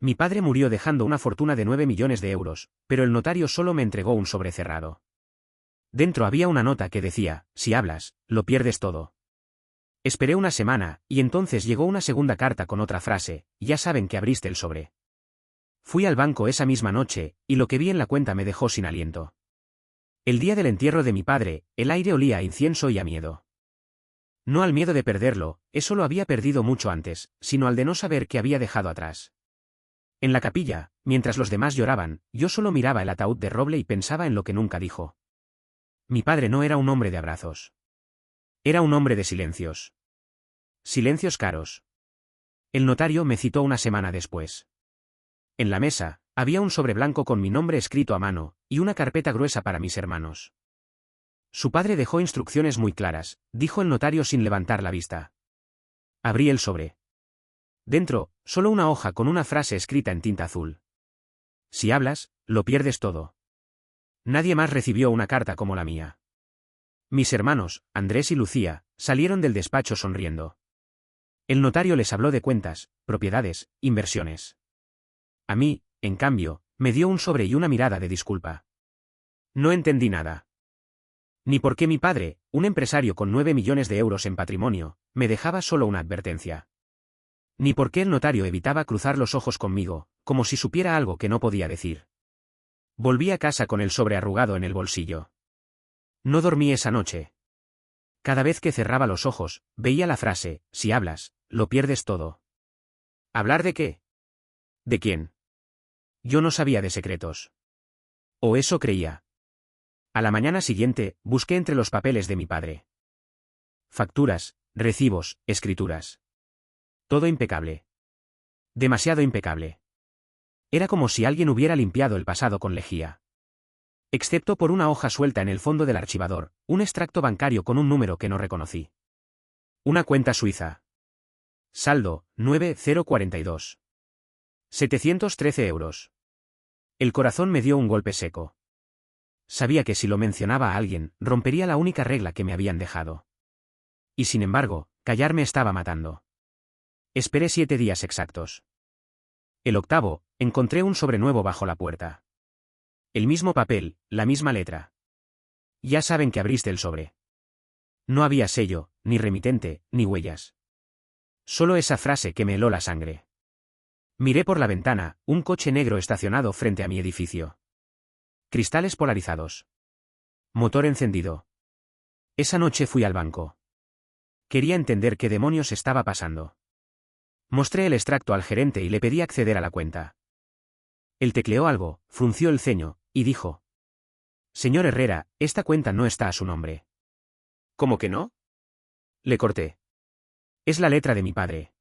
Mi padre murió dejando una fortuna de 9 millones de euros, pero el notario solo me entregó un sobre cerrado. Dentro había una nota que decía, si hablas, lo pierdes todo. Esperé una semana, y entonces llegó una segunda carta con otra frase, ya saben que abriste el sobre. Fui al banco esa misma noche, y lo que vi en la cuenta me dejó sin aliento. El día del entierro de mi padre, el aire olía a incienso y a miedo. No al miedo de perderlo, eso lo había perdido mucho antes, sino al de no saber qué había dejado atrás. En la capilla, mientras los demás lloraban, yo solo miraba el ataúd de roble y pensaba en lo que nunca dijo. Mi padre no era un hombre de abrazos. Era un hombre de silencios. Silencios caros. El notario me citó una semana después. En la mesa, había un sobre blanco con mi nombre escrito a mano, y una carpeta gruesa para mis hermanos. Su padre dejó instrucciones muy claras, dijo el notario sin levantar la vista. Abrí el sobre. Dentro, solo una hoja con una frase escrita en tinta azul. Si hablas, lo pierdes todo. Nadie más recibió una carta como la mía. Mis hermanos, Andrés y Lucía, salieron del despacho sonriendo. El notario les habló de cuentas, propiedades, inversiones. A mí, en cambio, me dio un sobre y una mirada de disculpa. No entendí nada. Ni por qué mi padre, un empresario con 9 millones de euros en patrimonio, me dejaba solo una advertencia. Ni por qué el notario evitaba cruzar los ojos conmigo, como si supiera algo que no podía decir. Volví a casa con el sobre arrugado en el bolsillo. No dormí esa noche. Cada vez que cerraba los ojos, veía la frase, si hablas, lo pierdes todo. ¿Hablar de qué? ¿De quién? Yo no sabía de secretos. O eso creía. A la mañana siguiente, busqué entre los papeles de mi padre. Facturas, recibos, escrituras. Todo impecable. Demasiado impecable. Era como si alguien hubiera limpiado el pasado con lejía. Excepto por una hoja suelta en el fondo del archivador, un extracto bancario con un número que no reconocí. Una cuenta suiza. Saldo, 9042. 713 euros. El corazón me dio un golpe seco. Sabía que si lo mencionaba a alguien, rompería la única regla que me habían dejado. Y sin embargo, callar me estaba matando. Esperé 7 días exactos. El octavo, encontré un sobre nuevo bajo la puerta. El mismo papel, la misma letra. Ya saben que abriste el sobre. No había sello, ni remitente, ni huellas. Solo esa frase que me heló la sangre. Miré por la ventana, un coche negro estacionado frente a mi edificio. Cristales polarizados. Motor encendido. Esa noche fui al banco. Quería entender qué demonios estaba pasando. Mostré el extracto al gerente y le pedí acceder a la cuenta. Él tecleó algo, frunció el ceño, y dijo: Señor Herrera, esta cuenta no está a su nombre. ¿Cómo que no? Le corté. Es la letra de mi padre.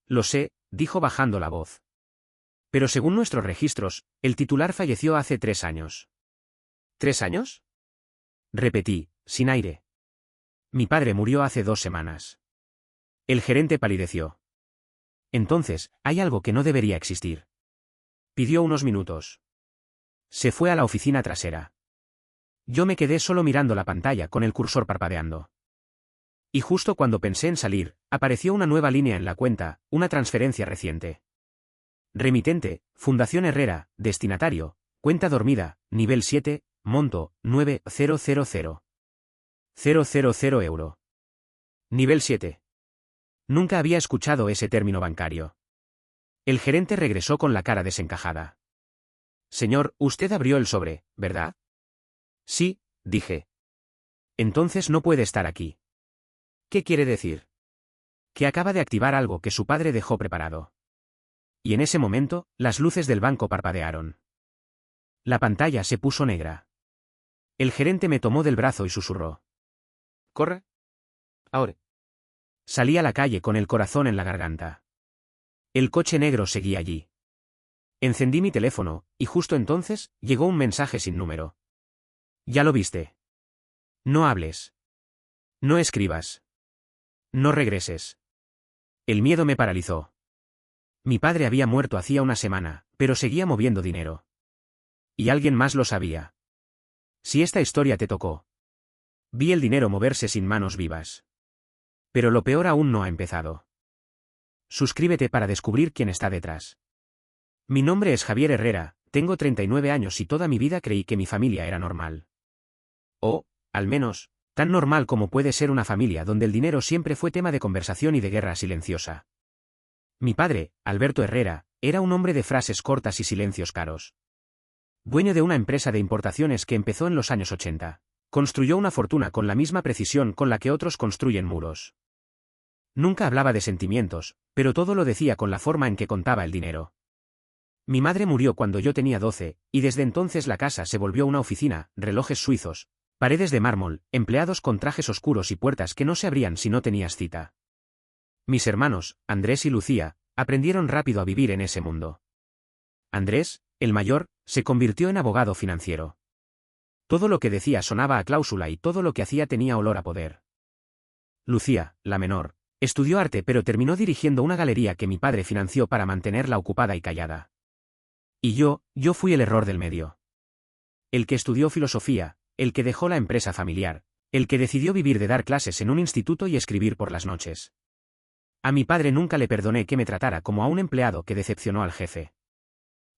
Lo sé, dijo bajando la voz. Pero según nuestros registros, el titular falleció hace 3 años. ¿3 años? Repetí, sin aire. Mi padre murió hace 2 semanas. El gerente palideció. Entonces, hay algo que no debería existir. Pidió unos minutos. Se fue a la oficina trasera. Yo me quedé solo mirando la pantalla con el cursor parpadeando. Y justo cuando pensé en salir, apareció una nueva línea en la cuenta, una transferencia reciente. Remitente, Fundación Herrera, destinatario, cuenta dormida, nivel 7, monto, 9.000. 000 euro. Nivel 7. Nunca había escuchado ese término bancario. El gerente regresó con la cara desencajada. Señor, usted abrió el sobre, ¿verdad? Sí, dije. Entonces no puede estar aquí. ¿Qué quiere decir? Que acaba de activar algo que su padre dejó preparado. Y en ese momento, las luces del banco parpadearon. La pantalla se puso negra. El gerente me tomó del brazo y susurró: «Corre. Ahora». Salí a la calle con el corazón en la garganta. El coche negro seguía allí. Encendí mi teléfono, y justo entonces, llegó un mensaje sin número. «Ya lo viste. No hables. No escribas. No regreses». El miedo me paralizó. Mi padre había muerto hacía una semana, pero seguía moviendo dinero. Y alguien más lo sabía. Si esta historia te tocó. Vi el dinero moverse sin manos vivas. Pero lo peor aún no ha empezado. Suscríbete para descubrir quién está detrás. Mi nombre es Javier Herrera, tengo 39 años y toda mi vida creí que mi familia era normal. O, al menos, tan normal como puede ser una familia donde el dinero siempre fue tema de conversación y de guerra silenciosa. Mi padre, Alberto Herrera, era un hombre de frases cortas y silencios caros. Dueño de una empresa de importaciones que empezó en los años 80. Construyó una fortuna con la misma precisión con la que otros construyen muros. Nunca hablaba de sentimientos, pero todo lo decía con la forma en que contaba el dinero. Mi madre murió cuando yo tenía 12, y desde entonces la casa se volvió una oficina, relojes suizos, paredes de mármol, empleados con trajes oscuros y puertas que no se abrían si no tenías cita. Mis hermanos, Andrés y Lucía, aprendieron rápido a vivir en ese mundo. Andrés, el mayor, se convirtió en abogado financiero. Todo lo que decía sonaba a cláusula y todo lo que hacía tenía olor a poder. Lucía, la menor, estudió arte pero terminó dirigiendo una galería que mi padre financió para mantenerla ocupada y callada. Y yo fui el error del medio. El que estudió filosofía, el que dejó la empresa familiar, el que decidió vivir de dar clases en un instituto y escribir por las noches. A mi padre nunca le perdoné que me tratara como a un empleado que decepcionó al jefe.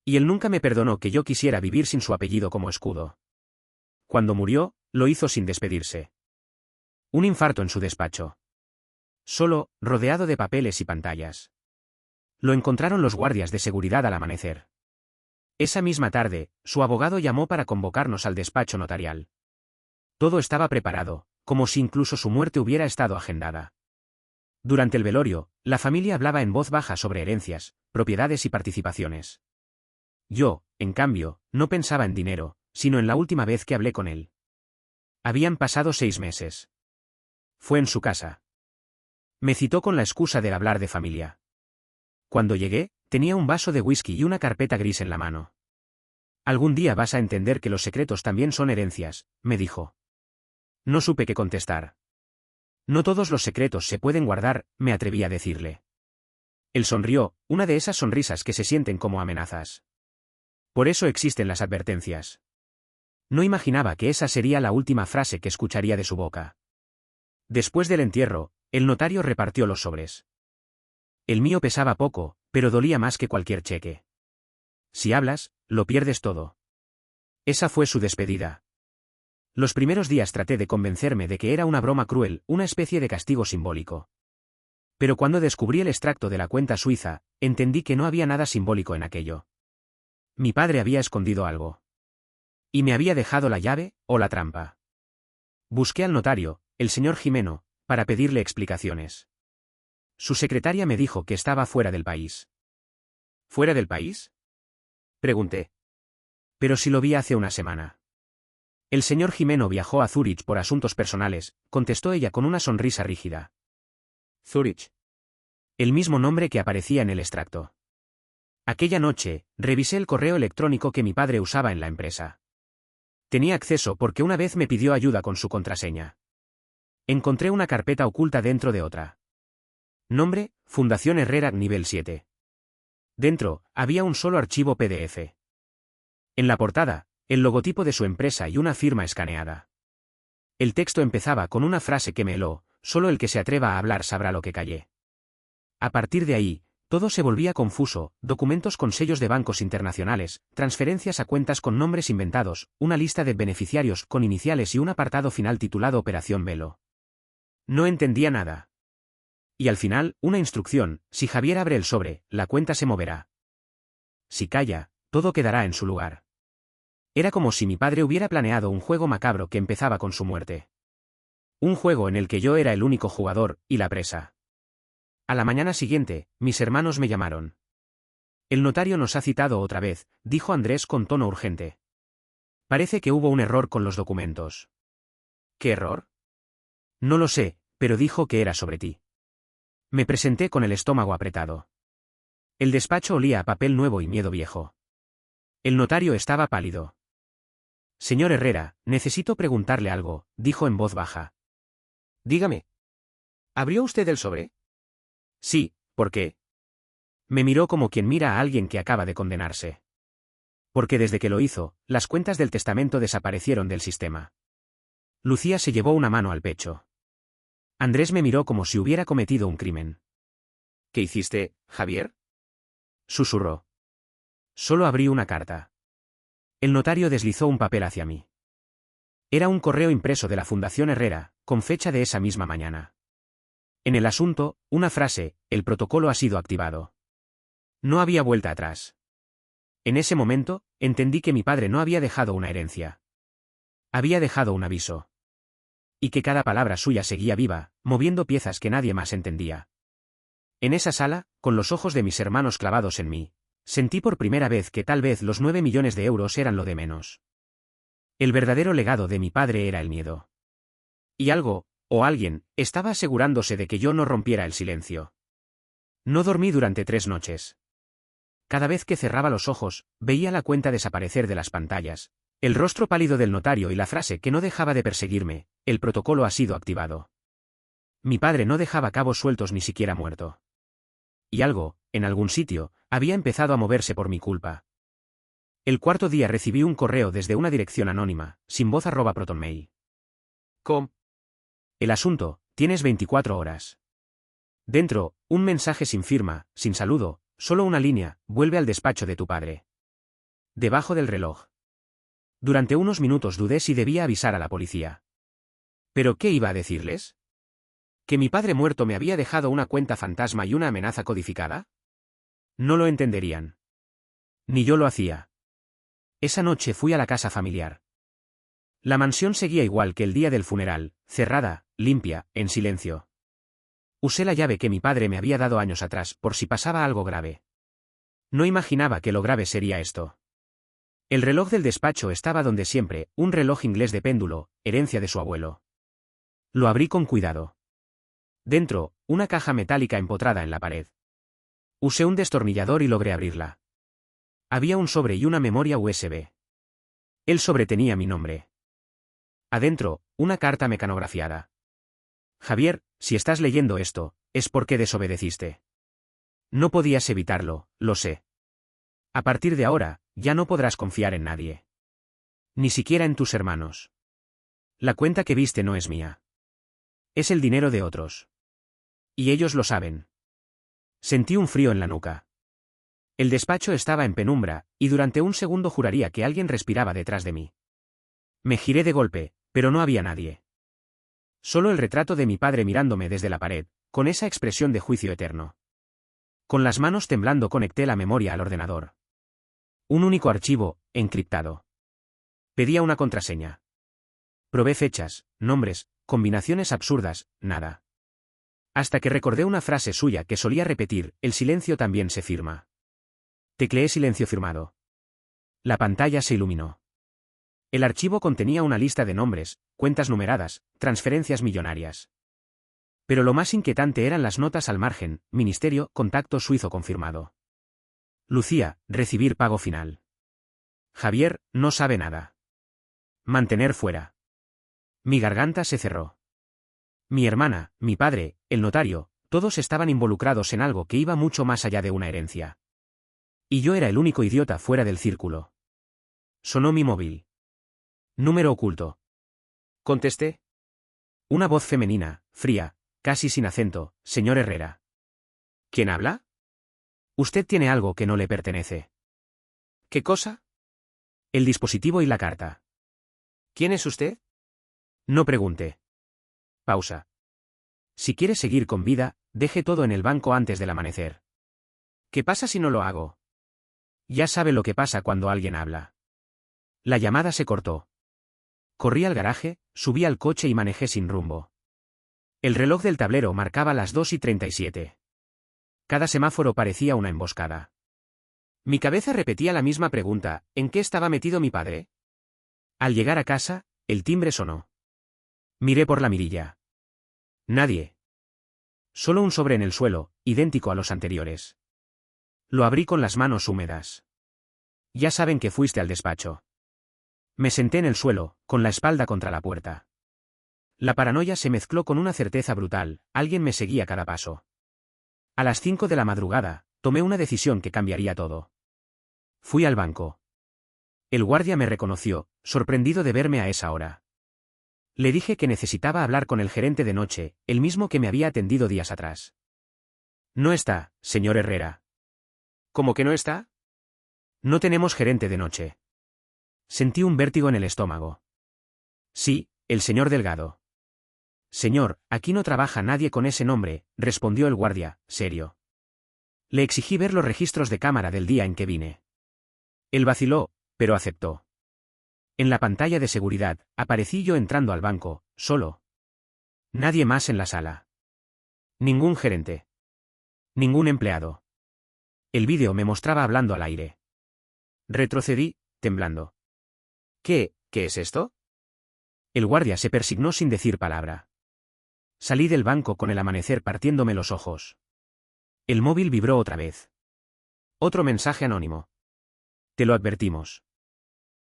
Y él nunca me perdonó que yo quisiera vivir sin su apellido como escudo. Cuando murió, lo hizo sin despedirse. Un infarto en su despacho. Solo, rodeado de papeles y pantallas. Lo encontraron los guardias de seguridad al amanecer. Esa misma tarde, su abogado llamó para convocarnos al despacho notarial. Todo estaba preparado, como si incluso su muerte hubiera estado agendada. Durante el velorio, la familia hablaba en voz baja sobre herencias, propiedades y participaciones. Yo, en cambio, no pensaba en dinero, sino en la última vez que hablé con él. Habían pasado 6 meses. Fue en su casa. Me citó con la excusa de hablar de familia. Cuando llegué, tenía un vaso de whisky y una carpeta gris en la mano. Algún día vas a entender que los secretos también son herencias, me dijo. No supe qué contestar. No todos los secretos se pueden guardar, me atreví a decirle. Él sonrió, una de esas sonrisas que se sienten como amenazas. Por eso existen las advertencias. No imaginaba que esa sería la última frase que escucharía de su boca. Después del entierro, el notario repartió los sobres. El mío pesaba poco, pero dolía más que cualquier cheque. Si hablas, lo pierdes todo. Esa fue su despedida. Los primeros días traté de convencerme de que era una broma cruel, una especie de castigo simbólico. Pero cuando descubrí el extracto de la cuenta suiza, entendí que no había nada simbólico en aquello. Mi padre había escondido algo. Y me había dejado la llave, o la trampa. Busqué al notario, el señor Jimeno, para pedirle explicaciones. Su secretaria me dijo que estaba fuera del país. ¿Fuera del país?, pregunté. Pero si lo vi hace una semana. El señor Jimeno viajó a Zúrich por asuntos personales, contestó ella con una sonrisa rígida. Zúrich. El mismo nombre que aparecía en el extracto. Aquella noche, revisé el correo electrónico que mi padre usaba en la empresa. Tenía acceso porque una vez me pidió ayuda con su contraseña. Encontré una carpeta oculta dentro de otra. Nombre, Fundación Herrera, nivel 7. Dentro, había un solo archivo PDF. En la portada, el logotipo de su empresa y una firma escaneada. El texto empezaba con una frase que me heló: solo el que se atreva a hablar sabrá lo que callé. A partir de ahí, todo se volvía confuso: documentos con sellos de bancos internacionales, transferencias a cuentas con nombres inventados, una lista de beneficiarios con iniciales y un apartado final titulado Operación Velo. No entendía nada. Y al final, una instrucción: si Javier abre el sobre, la cuenta se moverá. Si calla, todo quedará en su lugar. Era como si mi padre hubiera planeado un juego macabro que empezaba con su muerte. Un juego en el que yo era el único jugador, y la presa. A la mañana siguiente, mis hermanos me llamaron. El notario nos ha citado otra vez, dijo Andrés con tono urgente. Parece que hubo un error con los documentos. ¿Qué error? No lo sé, pero dijo que era sobre ti. Me presenté con el estómago apretado. El despacho olía a papel nuevo y miedo viejo. El notario estaba pálido. Señor Herrera, necesito preguntarle algo, dijo en voz baja. Dígame. ¿Abrió usted el sobre? Sí, ¿por qué? Me miró como quien mira a alguien que acaba de condenarse. Porque desde que lo hizo, las cuentas del testamento desaparecieron del sistema. Lucía se llevó una mano al pecho. Andrés me miró como si hubiera cometido un crimen. ¿Qué hiciste, Javier?, susurró. Solo abrí una carta. El notario deslizó un papel hacia mí. Era un correo impreso de la Fundación Herrera, con fecha de esa misma mañana. En el asunto, una frase: el protocolo ha sido activado. No había vuelta atrás. En ese momento, entendí que mi padre no había dejado una herencia. Había dejado un aviso. Y que cada palabra suya seguía viva, moviendo piezas que nadie más entendía. En esa sala, con los ojos de mis hermanos clavados en mí, sentí por primera vez que tal vez los 9 millones de euros eran lo de menos. El verdadero legado de mi padre era el miedo. Y algo, o alguien, estaba asegurándose de que yo no rompiera el silencio. No dormí durante 3 noches. Cada vez que cerraba los ojos, veía la cuenta desaparecer de las pantallas, el rostro pálido del notario y la frase que no dejaba de perseguirme: el protocolo ha sido activado. Mi padre no dejaba cabos sueltos ni siquiera muerto. Y algo, en algún sitio, había empezado a moverse por mi culpa. El cuarto día recibí un correo desde una dirección anónima, sin voz @protonmail. Com. El asunto: tienes 24 horas. Dentro, un mensaje sin firma, sin saludo, solo una línea: vuelve al despacho de tu padre. Debajo del reloj. Durante unos minutos dudé si debía avisar a la policía. ¿Pero qué iba a decirles? ¿Que mi padre muerto me había dejado una cuenta fantasma y una amenaza codificada? No lo entenderían. Ni yo lo hacía. Esa noche fui a la casa familiar. La mansión seguía igual que el día del funeral, cerrada, limpia, en silencio. Usé la llave que mi padre me había dado años atrás, por si pasaba algo grave. No imaginaba que lo grave sería esto. El reloj del despacho estaba donde siempre, un reloj inglés de péndulo, herencia de su abuelo. Lo abrí con cuidado. Dentro, una caja metálica empotrada en la pared. Usé un destornillador y logré abrirla. Había un sobre y una memoria USB. El sobre tenía mi nombre. Adentro, una carta mecanografiada. Javier, si estás leyendo esto, es porque desobedeciste. No podías evitarlo, lo sé. A partir de ahora, ya no podrás confiar en nadie. Ni siquiera en tus hermanos. La cuenta que viste no es mía. Es el dinero de otros. Y ellos lo saben. Sentí un frío en la nuca. El despacho estaba en penumbra, y durante un segundo juraría que alguien respiraba detrás de mí. Me giré de golpe, pero no había nadie. Solo el retrato de mi padre mirándome desde la pared, con esa expresión de juicio eterno. Con las manos temblando conecté la memoria al ordenador. Un único archivo, encriptado. Pedía una contraseña. Probé fechas, nombres, combinaciones absurdas, nada. Hasta que recordé una frase suya que solía repetir: el silencio también se firma. Tecleé silencio firmado. La pantalla se iluminó. El archivo contenía una lista de nombres, cuentas numeradas, transferencias millonarias. Pero lo más inquietante eran las notas al margen: ministerio, contacto suizo confirmado. Lucía, recibir pago final. Javier, no sabe nada. Mantener fuera. Mi garganta se cerró. Mi hermana, mi padre, el notario, todos estaban involucrados en algo que iba mucho más allá de una herencia. Y yo era el único idiota fuera del círculo. Sonó mi móvil. Número oculto. Contesté. Una voz femenina, fría, casi sin acento: señor Herrera. ¿Quién habla? Usted tiene algo que no le pertenece. ¿Qué cosa? El dispositivo y la carta. ¿Quién es usted? No pregunte. Pausa. Si quiere seguir con vida, deje todo en el banco antes del amanecer. ¿Qué pasa si no lo hago? Ya sabe lo que pasa cuando alguien habla. La llamada se cortó. Corrí al garaje, subí al coche y manejé sin rumbo. El reloj del tablero marcaba las 2:37. Cada semáforo parecía una emboscada. Mi cabeza repetía la misma pregunta: ¿en qué estaba metido mi padre? Al llegar a casa, el timbre sonó. Miré por la mirilla. Nadie. Solo un sobre en el suelo, idéntico a los anteriores. Lo abrí con las manos húmedas. Ya saben que fuiste al despacho. Me senté en el suelo, con la espalda contra la puerta. La paranoia se mezcló con una certeza brutal: alguien me seguía a cada paso. A las 5 de la madrugada, tomé una decisión que cambiaría todo. Fui al banco. El guardia me reconoció, sorprendido de verme a esa hora. Le dije que necesitaba hablar con el gerente de noche, el mismo que me había atendido días atrás. No está, señor Herrera. ¿Cómo que no está? No tenemos gerente de noche. Sentí un vértigo en el estómago. Sí, el señor Delgado. Señor, aquí no trabaja nadie con ese nombre, respondió el guardia, serio. Le exigí ver los registros de cámara del día en que vine. Él vaciló, pero aceptó. En la pantalla de seguridad, aparecí yo entrando al banco, solo. Nadie más en la sala. Ningún gerente. Ningún empleado. El vídeo me mostraba hablando al aire. Retrocedí, temblando. ¿Qué es esto? El guardia se persignó sin decir palabra. Salí del banco con el amanecer partiéndome los ojos. El móvil vibró otra vez. Otro mensaje anónimo. Te lo advertimos.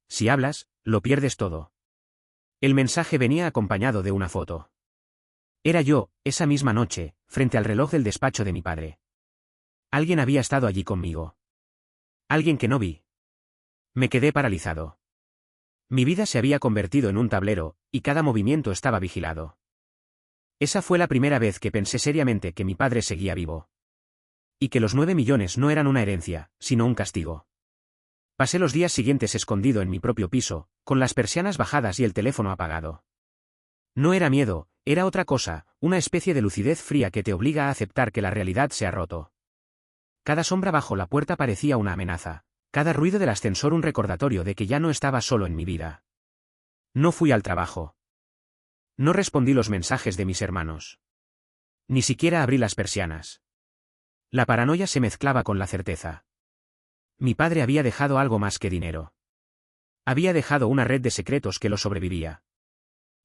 Si hablas, lo pierdes todo. El mensaje venía acompañado de una foto. Era yo, esa misma noche, frente al reloj del despacho de mi padre. Alguien había estado allí conmigo. Alguien que no vi. Me quedé paralizado. Mi vida se había convertido en un tablero, y cada movimiento estaba vigilado. Esa fue la primera vez que pensé seriamente que mi padre seguía vivo. Y que los 9 millones no eran una herencia, sino un castigo. Pasé los días siguientes escondido en mi propio piso, con las persianas bajadas y el teléfono apagado. No era miedo, era otra cosa, una especie de lucidez fría que te obliga a aceptar que la realidad se ha roto. Cada sombra bajo la puerta parecía una amenaza, cada ruido del ascensor un recordatorio de que ya no estaba solo en mi vida. No fui al trabajo. No respondí los mensajes de mis hermanos. Ni siquiera abrí las persianas. La paranoia se mezclaba con la certeza. Mi padre había dejado algo más que dinero. Había dejado una red de secretos que lo sobrevivía.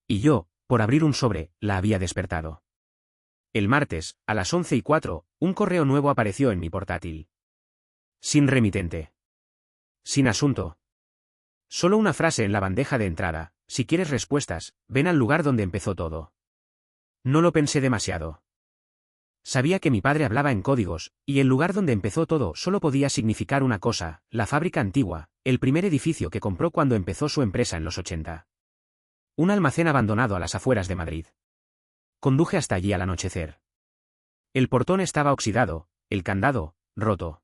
Y yo, por abrir un sobre, la había despertado. El martes, a las 11:04, un correo nuevo apareció en mi portátil. Sin remitente. Sin asunto. Solo una frase en la bandeja de entrada: si quieres respuestas, ven al lugar donde empezó todo. No lo pensé demasiado. Sabía que mi padre hablaba en códigos, y el lugar donde empezó todo solo podía significar una cosa: la fábrica antigua, el primer edificio que compró cuando empezó su empresa en los 80. Un almacén abandonado a las afueras de Madrid. Conduje hasta allí al anochecer. El portón estaba oxidado, el candado, roto.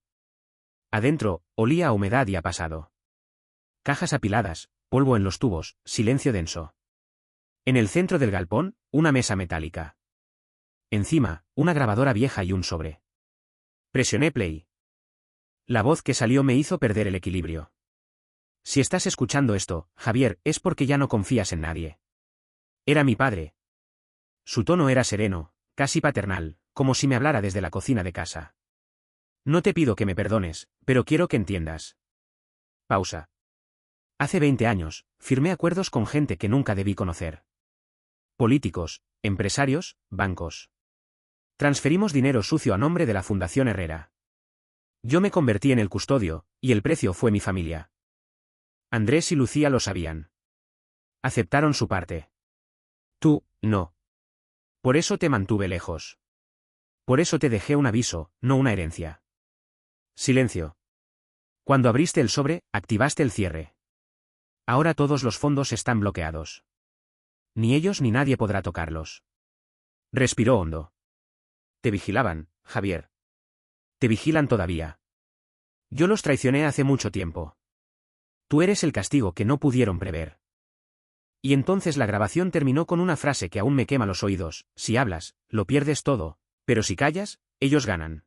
Adentro, olía a humedad y a pasado. Cajas apiladas, polvo en los tubos, silencio denso. En el centro del galpón, una mesa metálica. Encima, una grabadora vieja y un sobre. Presioné play. La voz que salió me hizo perder el equilibrio. Si estás escuchando esto, Javier, es porque ya no confías en nadie. Era mi padre. Su tono era sereno, casi paternal, como si me hablara desde la cocina de casa. No te pido que me perdones, pero quiero que entiendas. Pausa. Hace 20 años, firmé acuerdos con gente que nunca debí conocer. Políticos, empresarios, bancos. Transferimos dinero sucio a nombre de la Fundación Herrera. Yo me convertí en el custodio, y el precio fue mi familia. Andrés y Lucía lo sabían. Aceptaron su parte. Tú, no. Por eso te mantuve lejos. Por eso te dejé un aviso, no una herencia. Silencio. Cuando abriste el sobre, activaste el cierre. Ahora todos los fondos están bloqueados. Ni ellos ni nadie podrá tocarlos. Respiró hondo. Te vigilaban, Javier. Te vigilan todavía. Yo los traicioné hace mucho tiempo. Tú eres el castigo que no pudieron prever. Y entonces la grabación terminó con una frase que aún me quema los oídos: si hablas, lo pierdes todo, pero si callas, ellos ganan.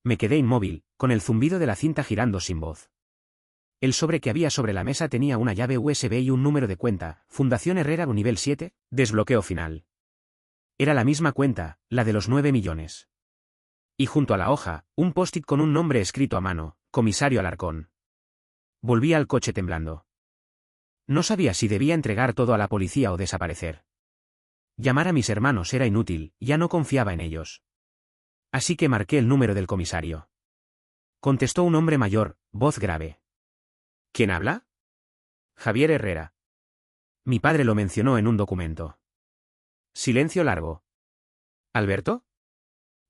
Me quedé inmóvil, con el zumbido de la cinta girando sin voz. El sobre que había sobre la mesa tenía una llave USB y un número de cuenta: Fundación Herrera nivel 7, desbloqueo final. Era la misma cuenta, la de los 9 millones. Y junto a la hoja, un post-it con un nombre escrito a mano: Comisario Alarcón. Volví al coche temblando. No sabía si debía entregar todo a la policía o desaparecer. Llamar a mis hermanos era inútil, ya no confiaba en ellos. Así que marqué el número del comisario. Contestó un hombre mayor, voz grave. ¿Quién habla? Javier Herrera. Mi padre lo mencionó en un documento. Silencio largo. ¿Alberto?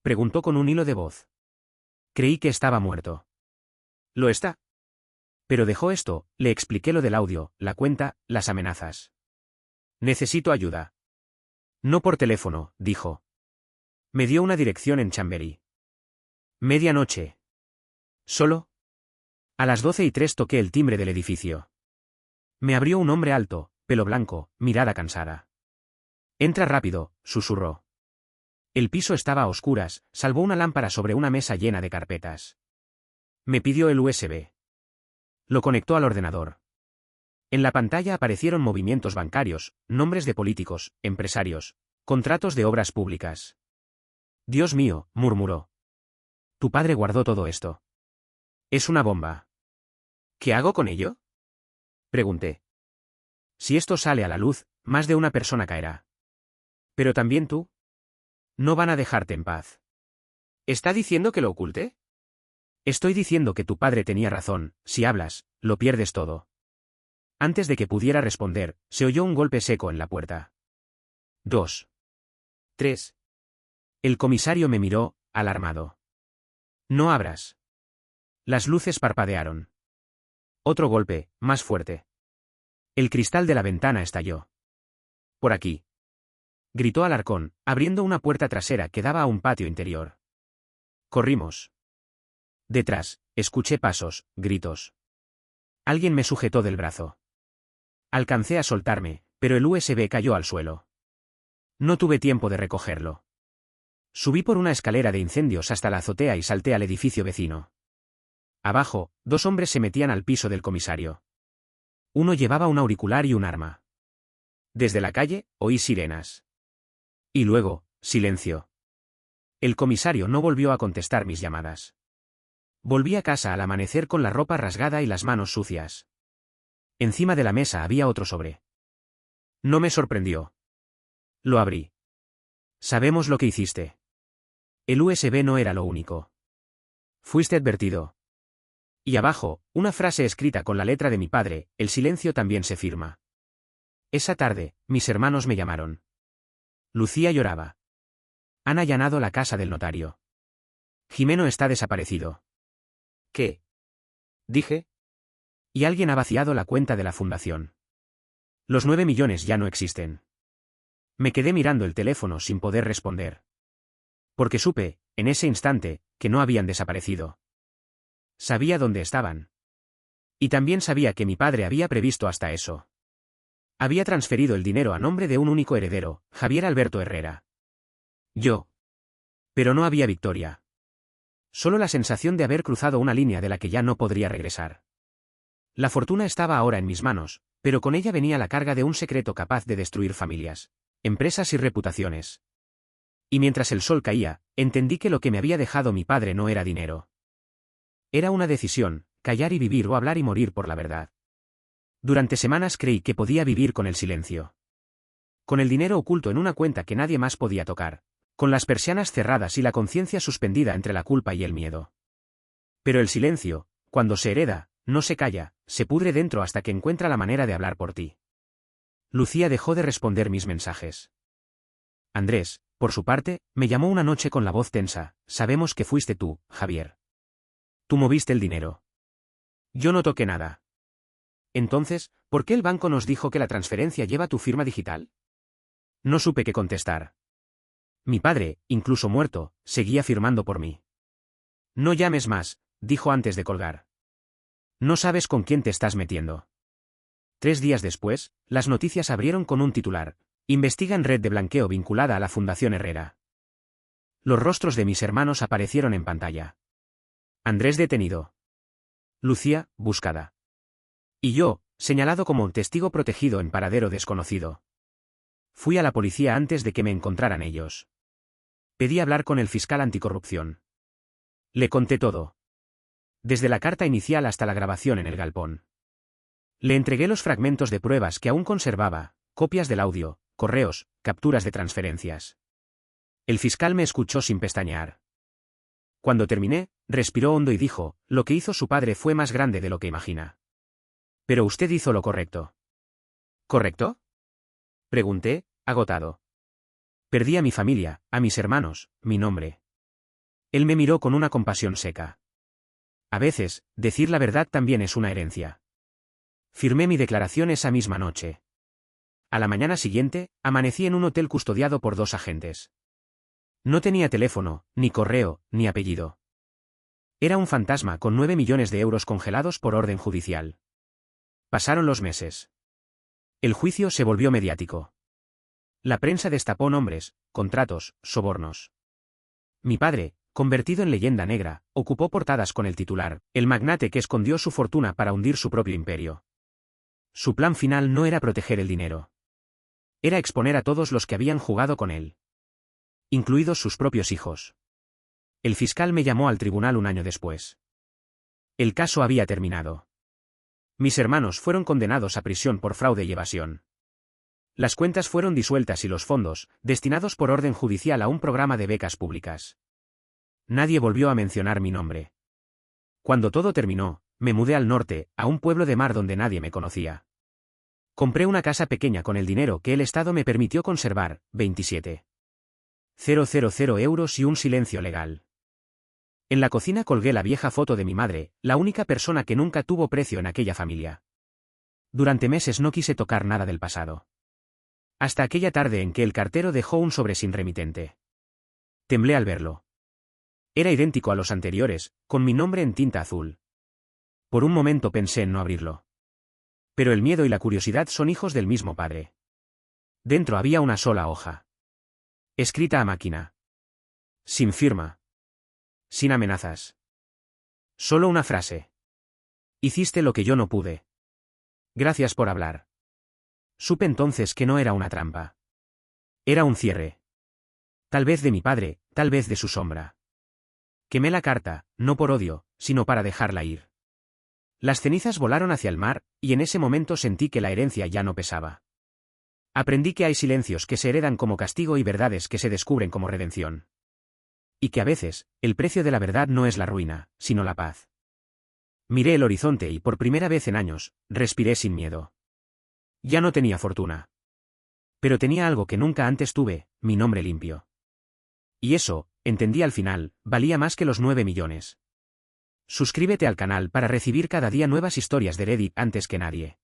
Preguntó con un hilo de voz. Creí que estaba muerto. ¿Lo está? Pero dejó esto, le expliqué lo del audio, la cuenta, las amenazas. Necesito ayuda. No por teléfono, dijo. Me dio una dirección en Chamberí. Medianoche. ¿Solo? A las 12:03 toqué el timbre del edificio. Me abrió un hombre alto, pelo blanco, mirada cansada. Entra rápido, susurró. El piso estaba a oscuras, salvo una lámpara sobre una mesa llena de carpetas. Me pidió el USB. Lo conectó al ordenador. En la pantalla aparecieron movimientos bancarios, nombres de políticos, empresarios, contratos de obras públicas. Dios mío, murmuró. Tu padre guardó todo esto. Es una bomba. ¿Qué hago con ello? Pregunté. Si esto sale a la luz, más de una persona caerá. Pero también tú. No van a dejarte en paz. ¿Está diciendo que lo oculte? Estoy diciendo que tu padre tenía razón, si hablas, lo pierdes todo. Antes de que pudiera responder, se oyó un golpe seco en la puerta. 2. 3. El comisario me miró, alarmado. No abras. Las luces parpadearon. Otro golpe, más fuerte. El cristal de la ventana estalló. Por aquí. Gritó Alarcón, abriendo una puerta trasera que daba a un patio interior. Corrimos. Detrás, escuché pasos, gritos. Alguien me sujetó del brazo. Alcancé a soltarme, pero el USB cayó al suelo. No tuve tiempo de recogerlo. Subí por una escalera de incendios hasta la azotea y salté al edificio vecino. Abajo, 2 hombres se metían al piso del comisario. Uno llevaba un auricular y un arma. Desde la calle, oí sirenas. Y luego, silencio. El comisario no volvió a contestar mis llamadas. Volví a casa al amanecer con la ropa rasgada y las manos sucias. Encima de la mesa había otro sobre. No me sorprendió. Lo abrí. Sabemos lo que hiciste. El USB no era lo único. Fuiste advertido. Y abajo, una frase escrita con la letra de mi padre, el silencio también se firma. Esa tarde, mis hermanos me llamaron. Lucía lloraba. Han allanado la casa del notario. Jimeno está desaparecido. ¿Qué? Dije. Y alguien ha vaciado la cuenta de la fundación. Los 9 millones ya no existen. Me quedé mirando el teléfono sin poder responder. Porque supe, en ese instante, que no habían desaparecido. Sabía dónde estaban. Y también sabía que mi padre había previsto hasta eso. Había transferido el dinero a nombre de un único heredero, Javier Alberto Herrera. Yo. Pero no había victoria. Solo la sensación de haber cruzado una línea de la que ya no podría regresar. La fortuna estaba ahora en mis manos, pero con ella venía la carga de un secreto capaz de destruir familias, empresas y reputaciones. Y mientras el sol caía, entendí que lo que me había dejado mi padre no era dinero. Era una decisión, callar y vivir o hablar y morir por la verdad. Durante semanas creí que podía vivir con el silencio. Con el dinero oculto en una cuenta que nadie más podía tocar, con las persianas cerradas y la conciencia suspendida entre la culpa y el miedo. Pero el silencio, cuando se hereda, no se calla, se pudre dentro hasta que encuentra la manera de hablar por ti. Lucía dejó de responder mis mensajes. Andrés, por su parte, me llamó una noche con la voz tensa. Sabemos que fuiste tú, Javier. Tú moviste el dinero. Yo no toqué nada. Entonces, ¿por qué el banco nos dijo que la transferencia lleva tu firma digital? No supe qué contestar. Mi padre, incluso muerto, seguía firmando por mí. No llames más, dijo antes de colgar. No sabes con quién te estás metiendo. 3 días después, las noticias abrieron con un titular. Investigan red de blanqueo vinculada a la Fundación Herrera. Los rostros de mis hermanos aparecieron en pantalla. Andrés detenido. Lucía, buscada. Y yo, señalado como testigo protegido en paradero desconocido. Fui a la policía antes de que me encontraran ellos. Pedí hablar con el fiscal anticorrupción. Le conté todo. Desde la carta inicial hasta la grabación en el galpón. Le entregué los fragmentos de pruebas que aún conservaba, copias del audio, correos, capturas de transferencias. El fiscal me escuchó sin pestañear. Cuando terminé, respiró hondo y dijo, lo que hizo su padre fue más grande de lo que imagina. Pero usted hizo lo correcto. ¿Correcto? Pregunté, agotado. Perdí a mi familia, a mis hermanos, mi nombre. Él me miró con una compasión seca. A veces, decir la verdad también es una herencia. Firmé mi declaración esa misma noche. A la mañana siguiente, amanecí en un hotel custodiado por 2 agentes. No tenía teléfono, ni correo, ni apellido. Era un fantasma con 9 millones de euros congelados por orden judicial. Pasaron los meses. El juicio se volvió mediático. La prensa destapó nombres, contratos, sobornos. Mi padre, convertido en leyenda negra, ocupó portadas con el titular, el magnate que escondió su fortuna para hundir su propio imperio. Su plan final no era proteger el dinero. Era exponer a todos los que habían jugado con él. Incluidos sus propios hijos. El fiscal me llamó al tribunal un año después. El caso había terminado. Mis hermanos fueron condenados a prisión por fraude y evasión. Las cuentas fueron disueltas y los fondos, destinados por orden judicial a un programa de becas públicas. Nadie volvió a mencionar mi nombre. Cuando todo terminó, me mudé al norte, a un pueblo de mar donde nadie me conocía. Compré una casa pequeña con el dinero que el Estado me permitió conservar, 27.000 euros y un silencio legal. En la cocina colgué la vieja foto de mi madre, la única persona que nunca tuvo precio en aquella familia. Durante meses no quise tocar nada del pasado. Hasta aquella tarde en que el cartero dejó un sobre sin remitente. Temblé al verlo. Era idéntico a los anteriores, con mi nombre en tinta azul. Por un momento pensé en no abrirlo. Pero el miedo y la curiosidad son hijos del mismo padre. Dentro había una sola hoja. Escrita a máquina. Sin firma. Sin amenazas. Solo una frase. Hiciste lo que yo no pude. Gracias por hablar. Supe entonces que no era una trampa. Era un cierre. Tal vez de mi padre, tal vez de su sombra. Quemé la carta, no por odio, sino para dejarla ir. Las cenizas volaron hacia el mar, y en ese momento sentí que la herencia ya no pesaba. Aprendí que hay silencios que se heredan como castigo y verdades que se descubren como redención. Y que a veces, el precio de la verdad no es la ruina, sino la paz. Miré el horizonte y por primera vez en años, respiré sin miedo. Ya no tenía fortuna. Pero tenía algo que nunca antes tuve, mi nombre limpio. Y eso, entendí al final, valía más que los 9 millones. Suscríbete al canal para recibir cada día nuevas historias de Reddit antes que nadie.